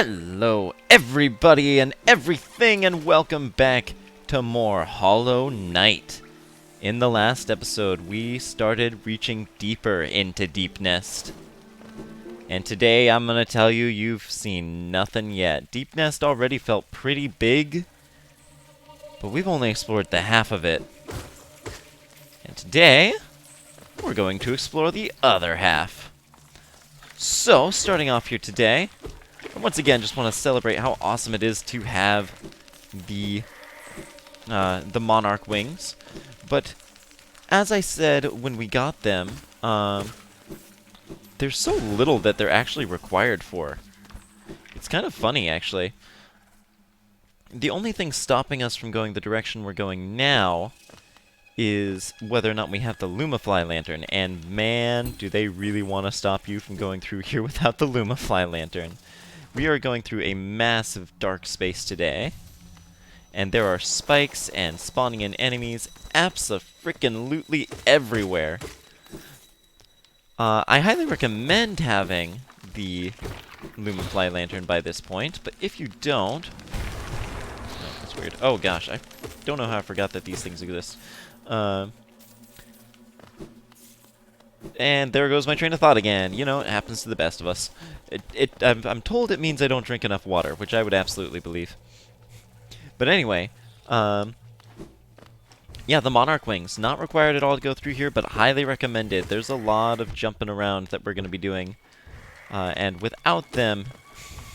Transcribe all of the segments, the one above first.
Hello everybody and everything, and welcome back to more Hollow Knight. In the last episode we started reaching deeper into Deep Nest. And today I'm gonna tell you you've seen nothing yet. Deep Nest already felt pretty big, but we've only explored the half of it. And today we're going to explore the other half. So, starting off here today, I once again just want to celebrate how awesome it is to have the Monarch wings. But as I said when we got them, there's so little that they're actually required for. It's kind of funny, actually. The only thing stopping us from going the direction we're going now is whether or not we have the Lumafly Lantern. And man, do they really want to stop you from going through here without the Lumafly Lantern. We are going through a massive dark space today, and there are spikes and spawning in enemies abso-frickin-lutely everywhere. I highly recommend having the Lumafly Lantern by this point, but if you don't... Oh, that's weird. Oh gosh, I don't know how I forgot that these things exist. And there goes my train of thought again. You know, it happens to the best of us. I'm told it means I don't drink enough water, which I would absolutely believe. But anyway, yeah, the Monarch wings. Not required at all to go through here, but highly recommended. There's a lot of jumping around that we're going to be doing. And without them,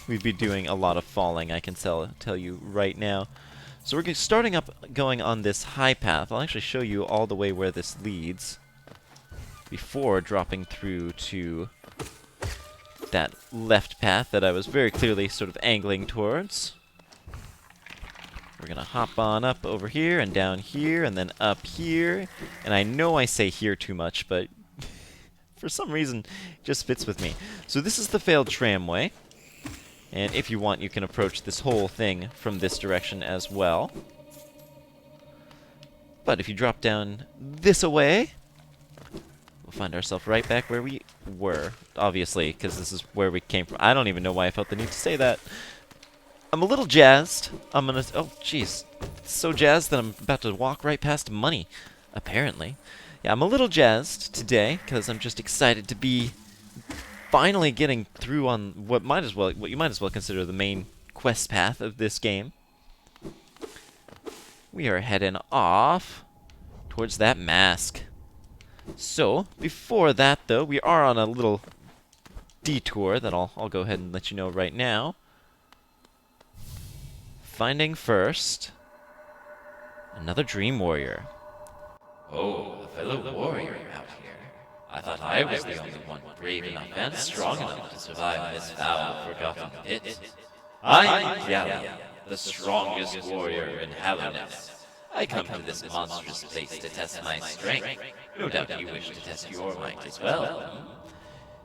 we'd be doing a lot of falling, I can tell you right now. So we're starting up going on this high path. I'll actually show you all the way where this leads before dropping through to that left path that I was very clearly sort of angling towards. We're gonna hop on up over here and down here and then up here. And I know I say here too much, but for some reason it just fits with me. So this is the failed tramway. And if you want, you can approach this whole thing from this direction as well. But if you drop down this away, we'll find ourselves right back where we were, obviously, because this is where we came from. I don't even know why I felt the need to say that. I'm a little jazzed. I'm gonna... Oh, jeez. So jazzed that I'm about to walk right past money, apparently. Yeah, I'm a little jazzed today, because I'm just excited to be finally getting through on what you might as well consider the main quest path of this game. We are heading off towards that mask. So, before that, though, we are on a little detour that I'll go ahead and let you know right now. Finding first another Dream Warrior. Oh, a fellow warrior out here. I thought I was the only one brave enough and strong enough to survive this foul, forgotten pit. I'm Gallion, the strongest warrior in Hallownest. I come to this monstrous place to test my strength. No doubt you wish to test your might as well.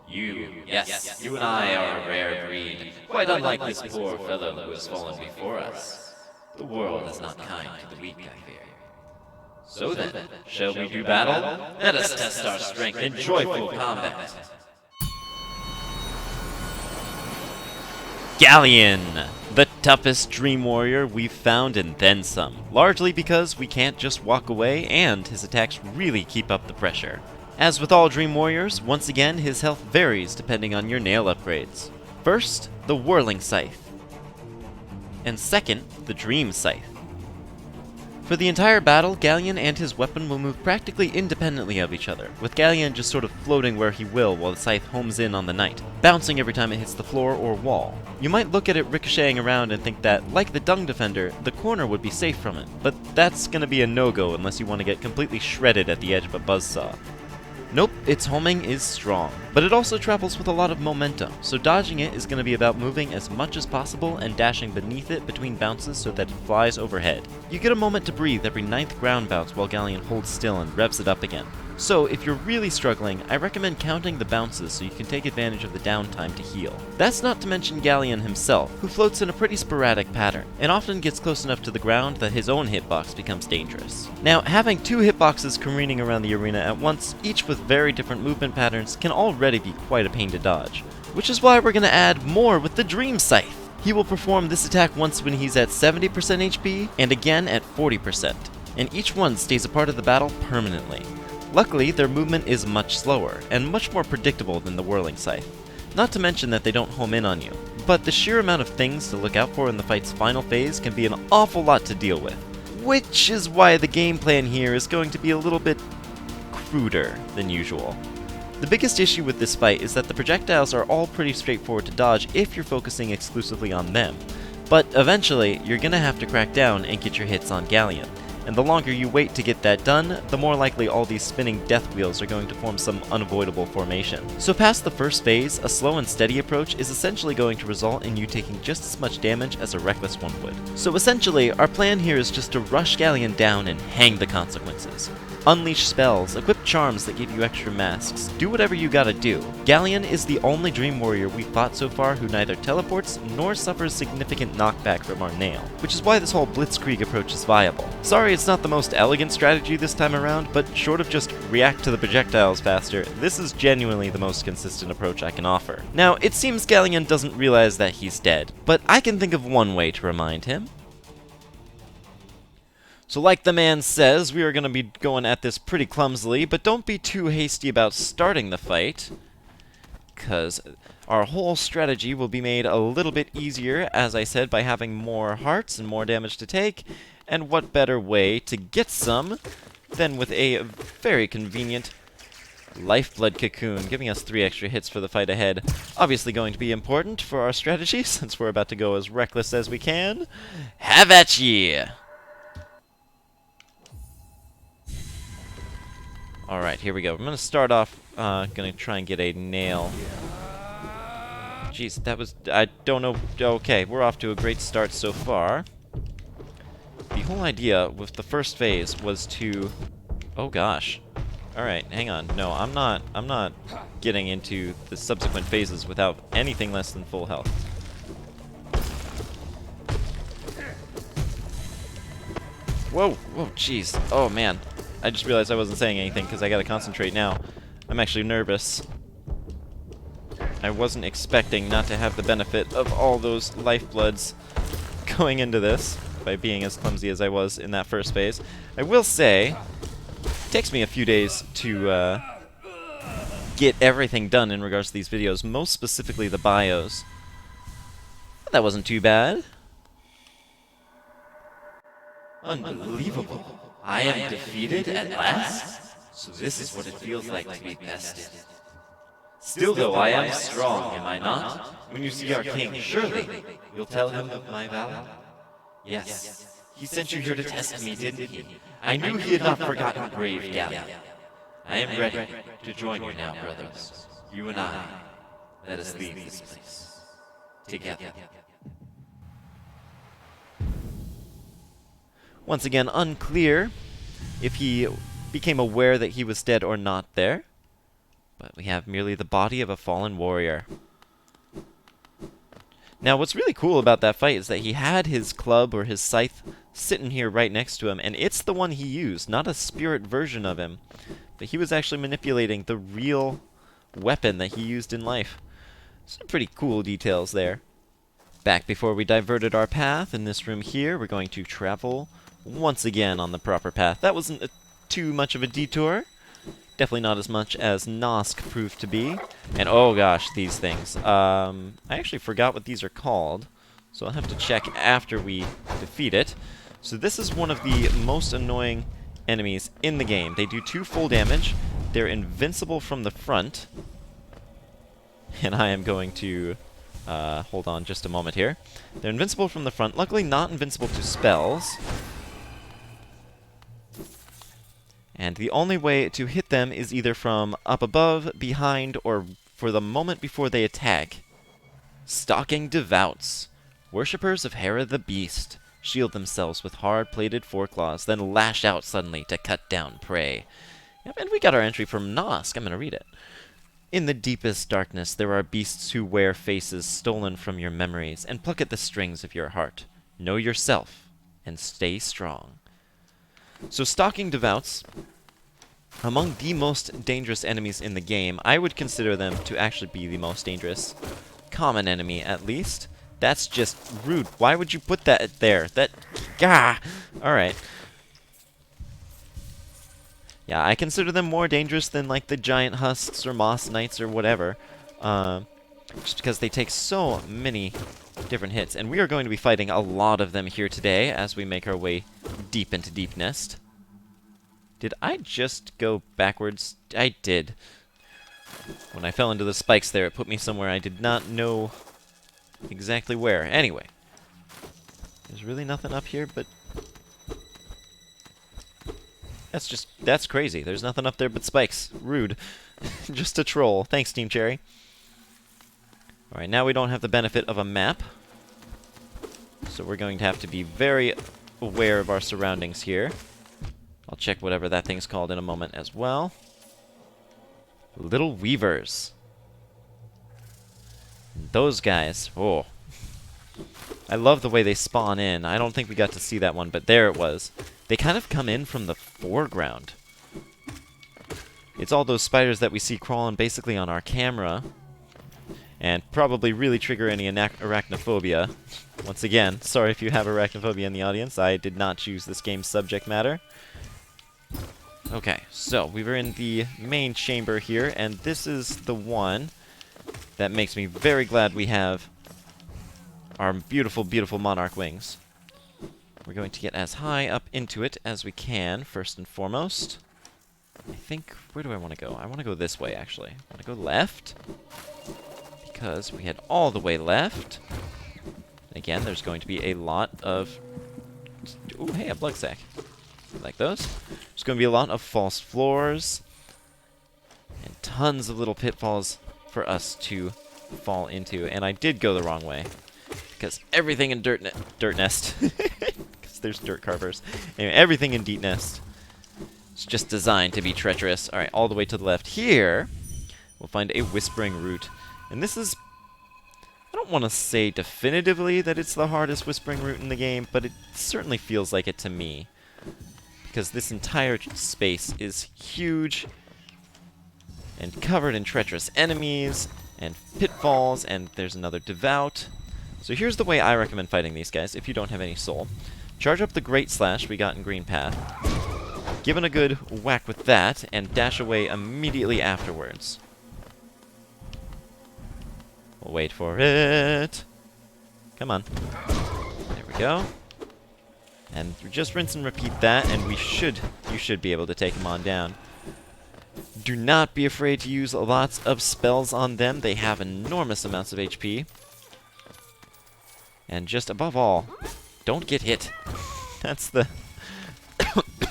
Yes, you and I are a rare breed, quite unlike this poor fellow who has fallen before us. The world is not kind to the weak, I fear. So then, shall we do battle? Let us test our strength in joyful combat. Galleon! The toughest Dream Warrior we've found and then some. Largely because we can't just walk away and his attacks really keep up the pressure. As with all Dream Warriors, once again his health varies depending on your nail upgrades. First, the Whirling Scythe. And second, the Dream Scythe. For the entire battle, Galleon and his weapon will move practically independently of each other, with Galleon just sort of floating where he will while the scythe homes in on the knight, bouncing every time it hits the floor or wall. You might look at it ricocheting around and think that, like the Dung Defender, the corner would be safe from it, but that's gonna be a no-go unless you want to get completely shredded at the edge of a buzzsaw. Nope, its homing is strong, but it also travels with a lot of momentum, so dodging it is going to be about moving as much as possible and dashing beneath it between bounces so that it flies overhead. You get a moment to breathe every 9th ground bounce while Galleon holds still and revs it up again. So if you're really struggling, I recommend counting the bounces so you can take advantage of the downtime to heal. That's not to mention Galleon himself, who floats in a pretty sporadic pattern, and often gets close enough to the ground that his own hitbox becomes dangerous. Now, having 2 hitboxes careening around the arena at once, each with very different movement patterns, can already be quite a pain to dodge, which is why we're going to add more with the Dream Scythe. He will perform this attack once when he's at 70% HP, and again at 40%, and each one stays a part of the battle permanently. Luckily, their movement is much slower, and much more predictable than the Whirling Scythe. Not to mention that they don't home in on you, but the sheer amount of things to look out for in the fight's final phase can be an awful lot to deal with. Which is why the game plan here is going to be a little bit cruder than usual. The biggest issue with this fight is that the projectiles are all pretty straightforward to dodge if you're focusing exclusively on them, but eventually you're gonna have to crack down and get your hits on Galleon, and the longer you wait to get that done, the more likely all these spinning death wheels are going to form some unavoidable formation. So past the first phase, a slow and steady approach is essentially going to result in you taking just as much damage as a reckless one would. So essentially, our plan here is just to rush Galleon down and hang the consequences. Unleash spells, equip charms that give you extra masks, do whatever you gotta do. Galleon is the only Dream Warrior we've fought so far who neither teleports nor suffers significant knockback from our nail, which is why this whole blitzkrieg approach is viable. Sorry it's not the most elegant strategy this time around, but short of just react to the projectiles faster, this is genuinely the most consistent approach I can offer. Now, it seems Galleon doesn't realize that he's dead, but I can think of one way to remind him. So like the man says, we are going to be going at this pretty clumsily, but don't be too hasty about starting the fight, because our whole strategy will be made a little bit easier, as I said, by having more hearts and more damage to take, and what better way to get some than with a very convenient Lifeblood Cocoon, giving us 3 extra hits for the fight ahead. Obviously going to be important for our strategy, since we're about to go as reckless as we can. Have at ye! Alright, here we go. I'm going to start off, going to try and get a nail. Jeez, that was... I don't know... Okay, we're off to a great start so far. The whole idea with the first phase was to... Oh gosh. Alright, hang on. No, I'm not getting into the subsequent phases without anything less than full health. Whoa, whoa, jeez. Oh man. I just realized I wasn't saying anything because I gotta concentrate now. I'm actually nervous. I wasn't expecting not to have the benefit of all those lifebloods going into this by being as clumsy as I was in that first phase. I will say, it takes me a few days to get everything done in regards to these videos, most specifically the bios. But that wasn't too bad. Unbelievable. I am defeated at last? So this is what it feels like to be bested. Still though, I am strong, am I not? When you see our king, surely you'll tell him of my valor. Yes, he sent you here to test me, didn't he? I knew he had not forgotten brave Galleon. I am ready to join you now, brothers. You and I, let us leave this place together. Once again, unclear if he became aware that he was dead or not there. But we have merely the body of a fallen warrior. Now, what's really cool about that fight is that he had his club or his scythe sitting here right next to him, and it's the one he used, not a spirit version of him. But he was actually manipulating the real weapon that he used in life. Some pretty cool details there. Back before we diverted our path in this room here, we're going to travel once again on the proper path. That wasn't too much of a detour. Definitely not as much as Nosk proved to be. And oh gosh, these things. I actually forgot what these are called, so I'll have to check after we defeat it. So this is one of the most annoying enemies in the game. They do 2 full damage. They're invincible from the front. And I am going to... hold on just a moment here. They're invincible from the front. Luckily not invincible to spells. And the only way to hit them is either from up above, behind, or for the moment before they attack. Stalking Devouts. Worshippers of Hera the Beast shield themselves with hard-plated foreclaws, then lash out suddenly to cut down prey. Yep, and we got our entry from Nosk. I'm going to read it. In the deepest darkness there are beasts who wear faces stolen from your memories and pluck at the strings of your heart. Know yourself and stay strong. So Stalking Devouts, among the most dangerous enemies in the game, I would consider them to actually be the most dangerous common enemy, at least. That's just rude. Why would you put that there? That... Gah! Alright. Yeah, I consider them more dangerous than, like, the giant husks or moss knights or whatever. Just because they take so many different hits. And we are going to be fighting a lot of them here today as we make our way deep into Deep Nest. Did I just go backwards? I did. When I fell into the spikes there, it put me somewhere I did not know exactly where. Anyway. There's really nothing up here, but... That's crazy. There's nothing up there but spikes. Rude. Just a troll. Thanks, Team Cherry. Alright, now we don't have the benefit of a map. So we're going to have to be very aware of our surroundings here. I'll check whatever that thing's called in a moment as well. Little Weavers. Those guys. Oh. I love the way they spawn in. I don't think we got to see that one, but there it was. They kind of come in from the foreground. It's all those spiders that we see crawling basically on our camera. And probably really trigger any arachnophobia. Once again, sorry if you have arachnophobia in the audience. I did not choose this game's subject matter. Okay, so we were in the main chamber here, and this is the one that makes me very glad we have our beautiful, beautiful monarch wings. We're going to get as high up into it as we can, first and foremost. I think, where do I want to go? I want to go this way, actually. I want to go left, because we head all the way left. Again, there's going to be a lot of... Ooh, hey, a blood sack. Like those. There's going to be a lot of false floors, and tons of little pitfalls for us to fall into. And I did go the wrong way, because everything in Dirt Nest, because there's dirt carvers. Anyway, everything in Deep Nest is just designed to be treacherous. Alright, all the way to the left here, we'll find a Whispering Root. And this is, I don't want to say definitively that it's the hardest Whispering Root in the game, but it certainly feels like it to me. Because this entire space is huge and covered in treacherous enemies and pitfalls, and there's another Devout. So here's the way I recommend fighting these guys if you don't have any soul. Charge up the Great Slash we got in Green Path, give it a good whack with that, and dash away immediately afterwards. We'll wait for it. Come on. There we go. And just rinse and repeat that, and you should be able to take them on down. Do not be afraid to use lots of spells on them. They have enormous amounts of HP. And just above all, don't get hit. That's the...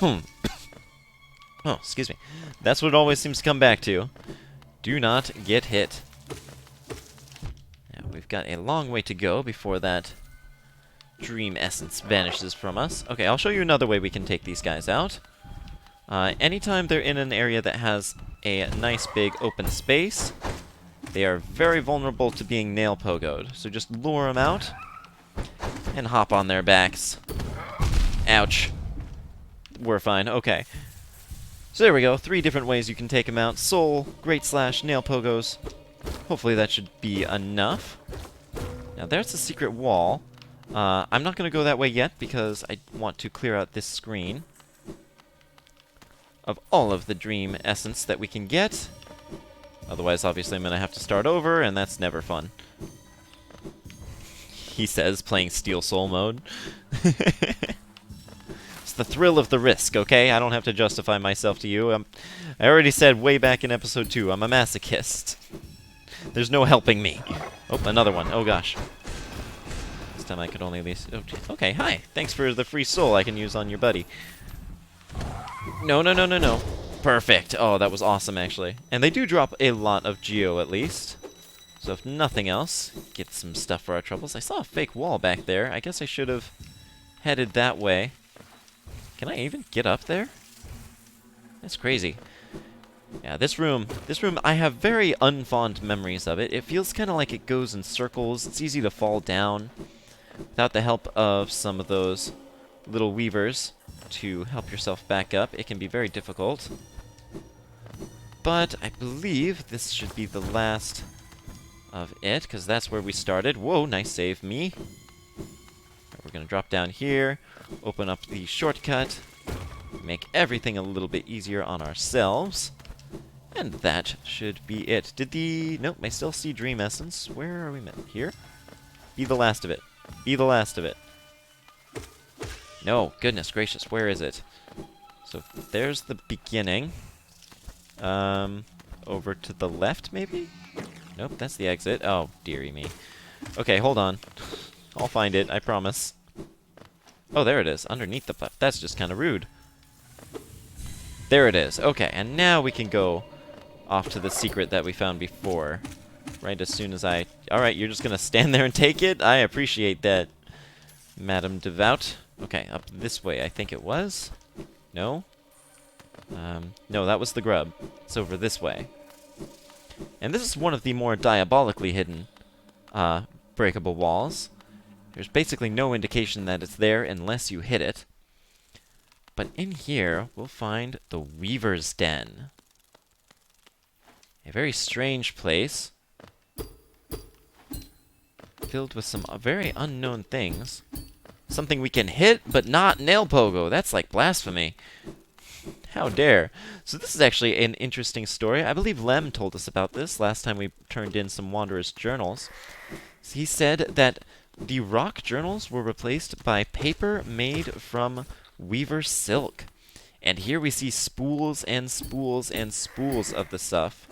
Oh, excuse me. That's what it always seems to come back to. Do not get hit. Now, we've got a long way to go before that Dream Essence vanishes from us. Okay, I'll show you another way we can take these guys out. Anytime they're in an area that has a nice big open space, they are very vulnerable to being nail pogoed. So just lure them out and hop on their backs. Ouch. We're fine. Okay. So there we go. 3 different ways you can take them out. Soul, Great Slash, nail pogos. Hopefully that should be enough. Now there's the secret wall. I'm not going to go that way yet because I want to clear out this screen of all of the Dream Essence that we can get. Otherwise, obviously, I'm going to have to start over, and that's never fun. He says, playing Steel Soul mode. It's the thrill of the risk, okay? I don't have to justify myself to you. I already said way back in episode 2, I'm a masochist. There's no helping me. Oh, another one. Oh, gosh. Time I could only at least... Okay, hi. Thanks for the free soul I can use on your buddy. No, no, no, no, no. Perfect. Oh, that was awesome, actually. And they do drop a lot of geo, at least. So if nothing else, get some stuff for our troubles. I saw a fake wall back there. I guess I should have headed that way. Can I even get up there? That's crazy. Yeah, this room, I have very unfond memories of it. It feels kind of like it goes in circles. It's easy to fall down. Without the help of some of those little weavers to help yourself back up, it can be very difficult. But I believe this should be the last of it, because that's where we started. Whoa, nice save, me. Right, we're going to drop down here, open up the shortcut, make everything a little bit easier on ourselves. And that should be it. Nope, I still see Dream Essence. Where are we met? Here? Be the last of it. Be the last of it. No, goodness gracious, where is it? So there's the beginning. Over to the left, maybe? Nope, that's the exit. Oh, dearie me. Okay, hold on. I'll find it, I promise. Oh, there it is, underneath the platform. That's just kind of rude. There it is. Okay, and now we can go off to the secret that we found before. Right as soon as I... Alright, you're just gonna stand there and take it? I appreciate that, Madam Devout. Okay, up this way, I think it was. No? No, that was the grub. It's over this way. And this is one of the more diabolically hidden breakable walls. There's basically no indication that it's there unless you hit it. But in here, we'll find the Weaver's Den. A very strange place, filled with some very unknown things. Something we can hit, but not nail pogo. That's like blasphemy. How dare. So this is actually an interesting story. I believe Lem told us about this last time we turned in some Wanderer's journals. He said that the rock journals were replaced by paper made from weaver silk. And here we see spools and spools and spools of the stuff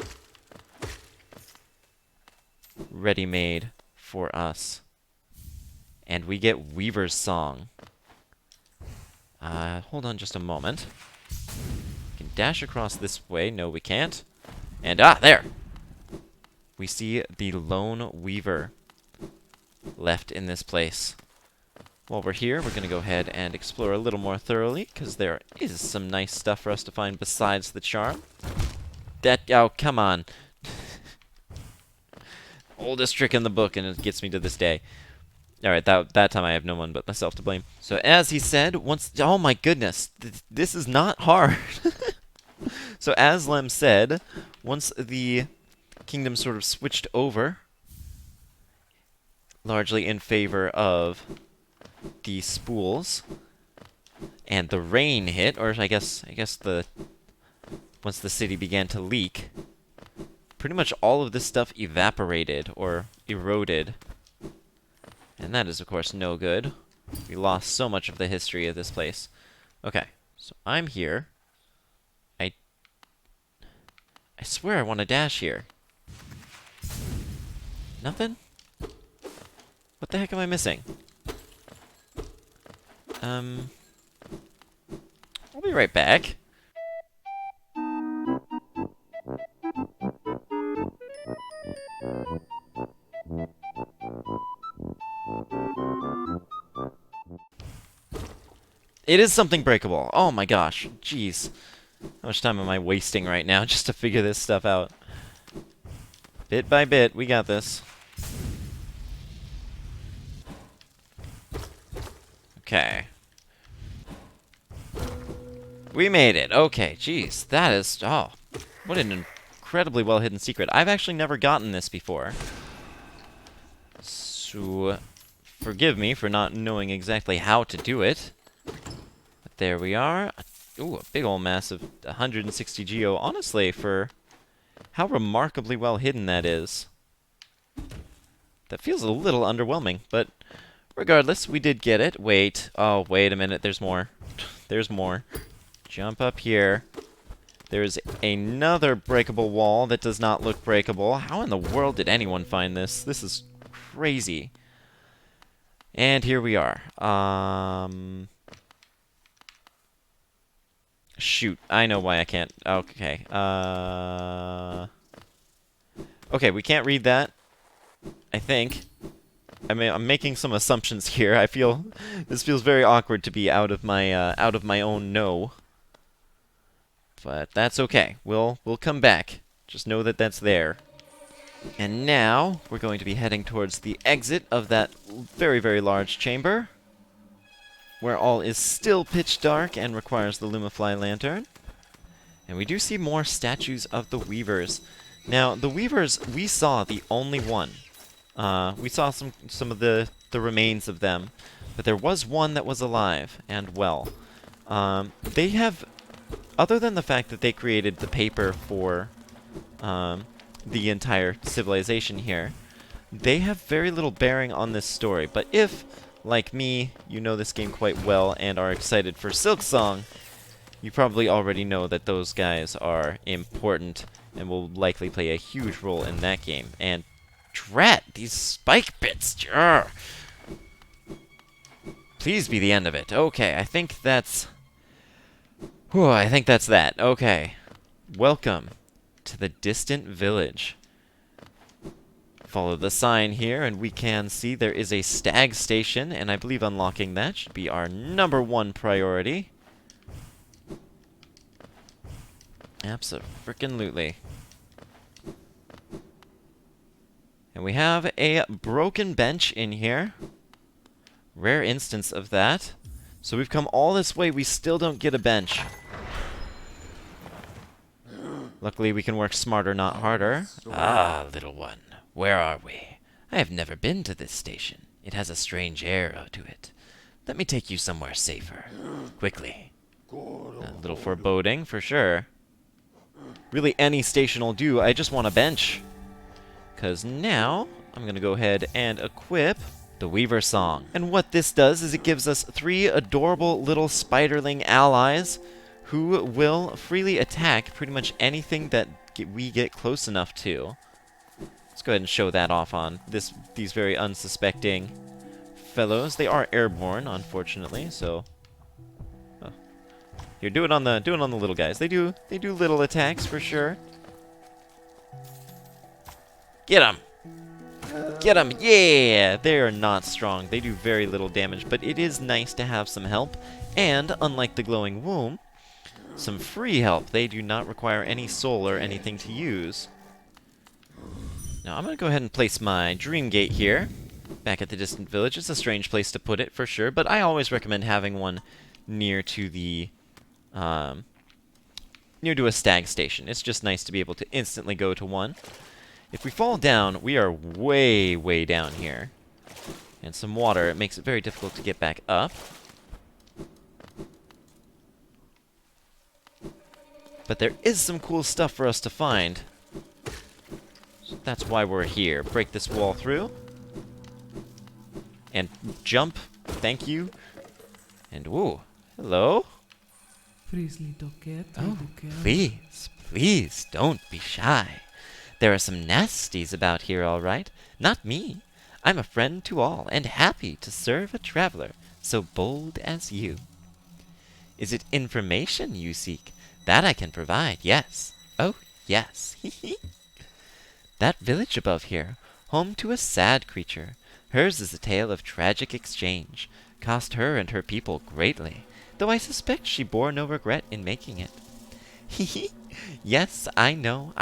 ready-made for us. And we get Weaver's Song. Hold on just a moment. We can dash across this way. No, we can't. And, there! We see the lone Weaver left in this place. While we're here, we're going to go ahead and explore a little more thoroughly, because there is some nice stuff for us to find besides the charm. Oh, come on. Oldest trick in the book, and it gets me to this day. Alright, that time I have no one but myself to blame. So as he said, oh my goodness, this is not hard. So as Lem said, once the kingdom sort of switched over, largely in favor of the spools, and the rain hit, or I guess once the city began to leak, pretty much all of this stuff evaporated or eroded. And that is, of course, no good. We lost so much of the history of this place. Okay, so I'm here. I swear I want to dash here. Nothing? What the heck am I missing? I'll be right back. It is something breakable. Oh my gosh. Jeez. How much time am I wasting right now just to figure this stuff out? Bit by bit, we got this. Okay. We made it. Okay, jeez. That is... Oh, what an incredibly well-hidden secret. I've actually never gotten this before. So, forgive me for not knowing exactly how to do it. But there we are. Ooh, a big old mass of 160 geo. Honestly, for how remarkably well hidden that is. That feels a little underwhelming, but regardless, we did get it. Wait. Oh, wait a minute. There's more. There's more. Jump up here. There's another breakable wall that does not look breakable. How in the world did anyone find this? This is crazy. And here we are. Shoot, I know why I can't. Okay. Okay, we can't read that. I think. I mean, I'm making some assumptions here. I feel this feels very awkward to be out of my own know. But that's okay. We'll come back. Just know that that's there. And now we're going to be heading towards the exit of that very, very large chamber, where all is still pitch dark and requires the Lumifly lantern. And we do see more statues of the Weavers. Now, the Weavers, we saw the only one. We saw some of the remains of them, but there was one that was alive and well. They have, other than the fact that they created the paper for the entire civilization here, they have very little bearing on this story. But if, like me, you know this game quite well and are excited for Silksong, you probably already know that those guys are important and will likely play a huge role in that game. And drat, these spike bits! Urgh. Please be the end of it. Okay, I think that's... Whew, I think that's that. Okay. Welcome to the distant village. Follow the sign here, and we can see there is a stag station, and I believe unlocking that should be our #1 priority. Abso-frickin-lutely. And we have a broken bench in here. Rare instance of that. So we've come all this way, we still don't get a bench. Luckily, we can work smarter, not harder. Ah, little one, where are we? I have never been to this station. It has a strange air to it. Let me take you somewhere safer. Quickly. A little foreboding, for sure. Really, any station will do. I just want a bench. Because now, I'm going to go ahead and equip the Weaver Song. And what this does is it gives us 3 adorable little spiderling allies who will freely attack pretty much anything that we get close enough to. Let's go ahead and show that off on these very unsuspecting fellows. They are airborne, unfortunately, so... Oh. Here, do it on the little guys. They do little attacks for sure. Get them! Get them! Yeah! They are not strong. They do very little damage, but it is nice to have some help. And, unlike the glowing womb, some free help. They do not require any soul or anything to use. Now, I'm going to go ahead and place my Dream Gate here, back at the distant village. It's a strange place to put it, for sure, but I always recommend having one near to the, near to a stag station. It's just nice to be able to instantly go to one. If we fall down, we are way, way down here. And some water, it makes it very difficult to get back up. But there is some cool stuff for us to find. So that's why we're here. Break this wall through. And jump. Thank you. And whoa. Hello? Oh, please, please, don't be shy. There are some nasties about here, all right. Not me. I'm a friend to all, and happy to serve a traveler so bold as you. Is it information you seek? That I can provide, yes. Oh, yes. That village above here, home to a sad creature. Hers is a tale of tragic exchange. Cost her and her people greatly, though I suspect she bore no regret in making it. Yes, I know.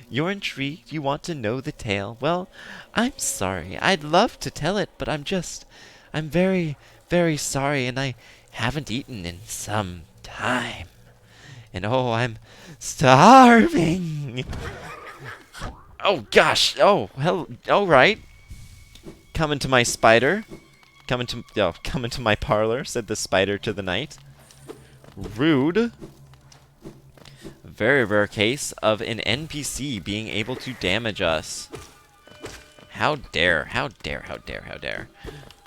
You're intrigued, you want to know the tale. Well, I'm sorry. I'd love to tell it, but I'm very, very sorry, and I haven't eaten in some time. And oh, I'm starving. Oh gosh. Oh, hell. All right. Come into my spider. Come into my parlor, said the spider to the knight. Rude. Very rare case of an NPC being able to damage us. How dare, how dare, how dare, how dare.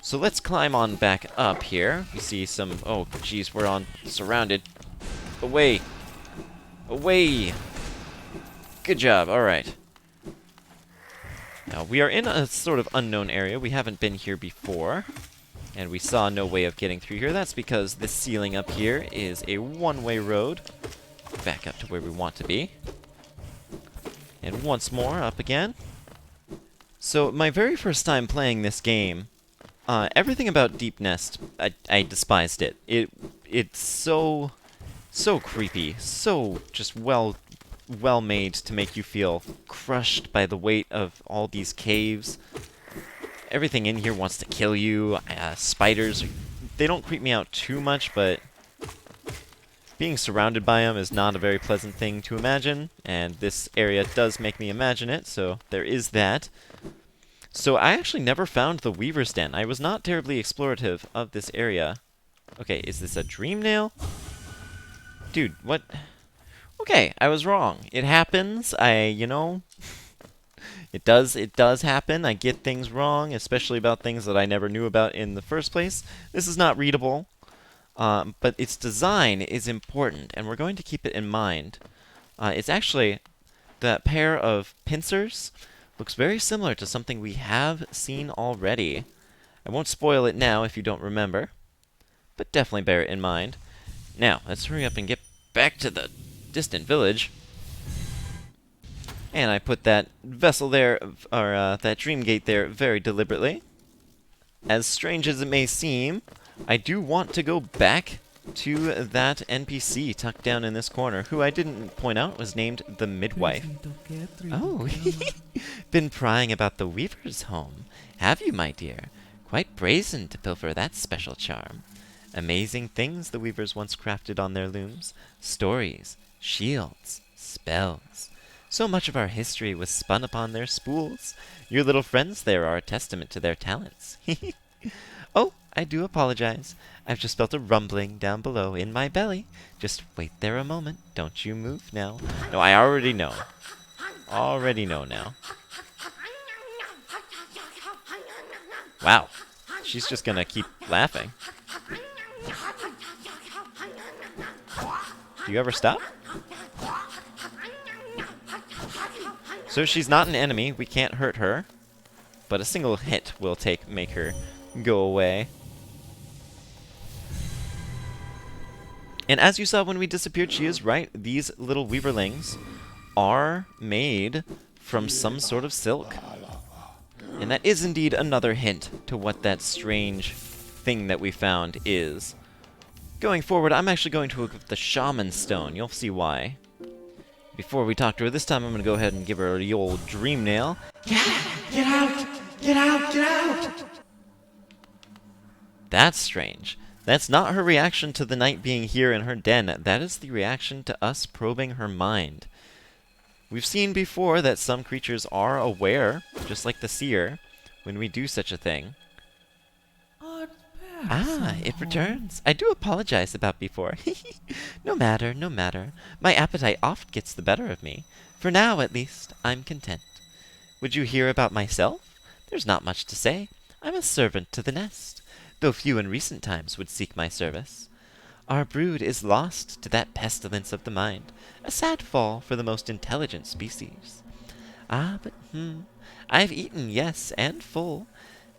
So let's climb on back up here. We see some... Oh, jeez, we're surrounded. Away. Away. Good job, alright. Now, we are in a sort of unknown area. We haven't been here before. And we saw no way of getting through here. That's because this ceiling up here is a one-way road. Back up to where we want to be. And once more, up again. So, my very first time playing this game, everything about Deep Nest, I despised it. It's so creepy, so just well made to make you feel crushed by the weight of all these caves. Everything in here wants to kill you. Spiders, they don't creep me out too much, but Being surrounded by them is not a very pleasant thing to imagine, and this area does make me imagine it, so there is that. So I actually never found the Weaver's Den. I was not terribly explorative of this area. Okay, is this a dream nail? Dude, what? Okay, I was wrong. It happens. It does happen. I get things wrong, especially about things that I never knew about in the first place. This is not readable, but its design is important, and we're going to keep it in mind. It's actually that pair of pincers looks very similar to something we have seen already. I won't spoil it now if you don't remember, but definitely bear it in mind. Now, let's hurry up and get back to the distant village. And I put that vessel there, or that dream gate there, very deliberately. As strange as it may seem, I do want to go back to that NPC tucked down in this corner, who I didn't point out was named the Midwife. Oh, been prying about the Weaver's home, have you, my dear? Quite brazen to pilfer that special charm. Amazing things the Weavers once crafted on their looms. Stories, shields, spells. So much of our history was spun upon their spools. Your little friends there are a testament to their talents. Oh, I do apologize. I've just felt a rumbling down below in my belly. Just wait there a moment. Don't you move now. No, I already know. Already know now. Wow. She's just gonna keep laughing. Do you ever stop? So she's not an enemy. We can't hurt her. But a single hit will make her go away. And as you saw when we disappeared, she is right. These little weaverlings are made from some sort of silk. And that is indeed another hint to what that strange thing that we found is. Going forward, I'm actually going to equip the Shaman Stone. You'll see why. Before we talk to her this time, I'm going to go ahead and give her the old Dream Nail. Get out! Get out! Get out! That's strange. That's not her reaction to the knight being here in her den. That is the reaction to us probing her mind. We've seen before that some creatures are aware, just like the seer, when we do such a thing. Ah, it returns. I do apologize about before. No matter, no matter. My appetite oft gets the better of me. For now, at least, I'm content. Would you hear about myself? There's not much to say. I'm a servant to the nest, though few in recent times would seek my service. Our brood is lost to that pestilence of the mind, a sad fall for the most intelligent species. Ah, but, I've eaten, yes, and full.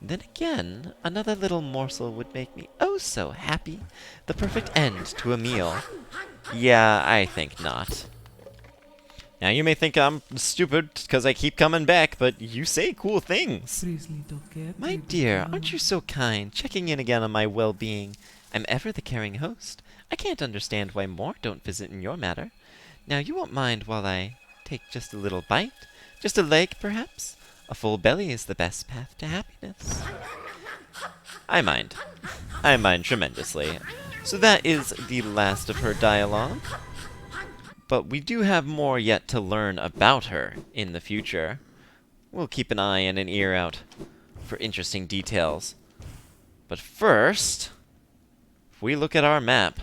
Then again, another little morsel would make me oh so happy. The perfect end to a meal. Yeah, I think not. Now, you may think I'm stupid because I keep coming back, but you say cool things. My dear, aren't you so kind, checking in again on my well-being. I'm ever the caring host. I can't understand why more don't visit in your matter. Now, you won't mind while I take just a little bite? Just a leg, perhaps? A full belly is the best path to happiness. I mind. I mind tremendously. So that is the last of her dialogue. But we do have more yet to learn about her in the future. We'll keep an eye and an ear out for interesting details. But first, if we look at our map,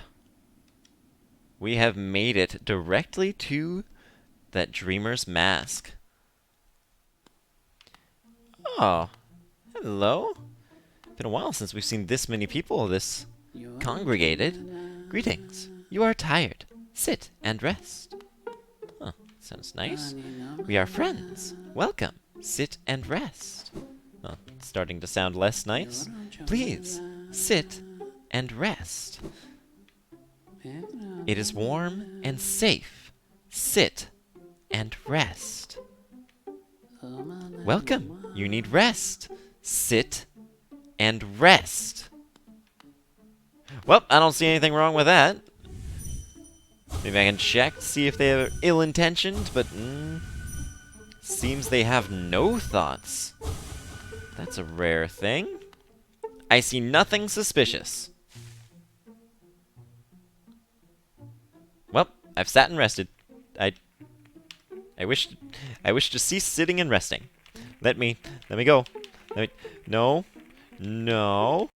we have made it directly to that Dreamer's Mask. Oh, hello. Been a while since we've seen this many people this congregated. Greetings. You are tired. Sit and rest. Huh, sounds nice. We are friends. Welcome. Sit and rest. Well, it's starting to sound less nice. Please, sit and rest. It is warm and safe. Sit and rest. Welcome. You need rest. Sit and rest. Well, I don't see anything wrong with that. Maybe I can check to see if they are ill-intentioned, but seems they have no thoughts. That's a rare thing. I see nothing suspicious. I've sat and rested. I I wish to cease sitting and resting. Let me go. No. No.